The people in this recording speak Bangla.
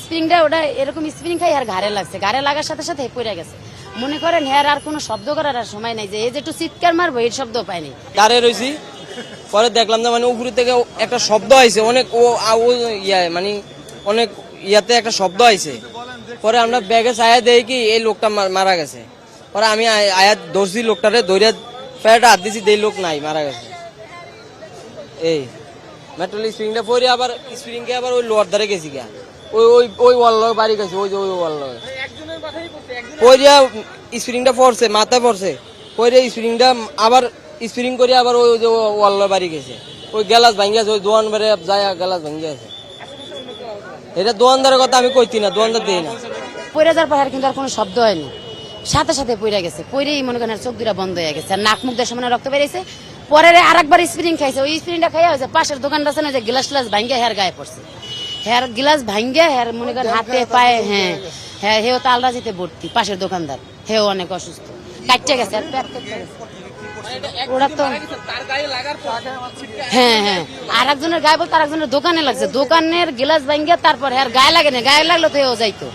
স্প্রিংটা ওটা এরকম স্প্রিং খাই আর ঘাড়ে লাগছে, ঘাড়ে লাগার সাথে সাথে পড়ে গেছে। মনে করেন হ্যাঁ আর কোনো শব্দ করার আর সময় নাই যে এই যে একটু চিৎকার মারবো এর শব্দ পাইনি। দাঁড়ে রয়েছি, পরে দেখলাম যে মানে উপরে থেকে একটা শব্দ আইছে অনেক মানে অনেক ইয়াতে একটা শব্দ আইছে। পরে আমরা ব্যাগে ছায়া দেই কি এই লোকটা মারা গেছে। পরে আমি আয়াত ধরছি, লোকটারে ধরে ফেরাটা হাত দিছি, দেই লোক নাই, মারা গেছে। এই মেট্রোল স্প্রিংটা পরে আবার স্প্রিংকে আবার ওই লোয়ার ধারে গেছি গা, ওই ওই ওই ওয়াল বাড়ি গেছে, ওই যে ওই ওয়াল পরিয়া স্প্রিংটা পড়ছে, মাথায় পড়ছে, পরে স্প্রিংটা আবার স্প্রিং করে আবার ওই যে ওয়াল বাড়ি গেছে, ওই গ্যালাস ভাঙ্গি আছে, ওই দোয়ান বেড়ে যায় গ্যালাস ভাঙ্গি আছে। এটা দোয়ানদারের কথা আমি কইতি না, দোয়ানদার দেই না। পড়ে যাওয়ার পর কিন্তু আর কোনো শব্দ হয়নি, সাথে সাথে পড়ে গেছে। পড়েই মনে করেন চোখ দুটা বন্ধ হয়ে গেছে, আর নাক মুখ দিয়ে সমানে রক্ত বেরিয়েছে। পরে আরেকবার স্প্রিং খাইছে, ওই স্প্রিংটা খাইয়া হয়েছে পাশের দোকানটা আছে না, যে গ্লাস গ্লাস ভাঙ্গে হের গায়ে পড়ছে, হের গ্লাস ভাঙ্গে হের মনে করেন হাতে পায়ে, হ্যাঁ হ্যাঁ, হেও তালরা যেতে ভর্তি, পাশের দোকানদার হেও অনেক অসুস্থ, কাটতে গেছে আর পেট কেটে গেছে। ওরা তো হ্যাঁ হ্যাঁ, আর একজনের গায়ে বলতে আর একজনের দোকানে লাগছে, দোকানের গ্লাস ভাঙ্গে তারপর হের গায়ে লাগে না, গায়ে লাগলো তো হেও যাইতো।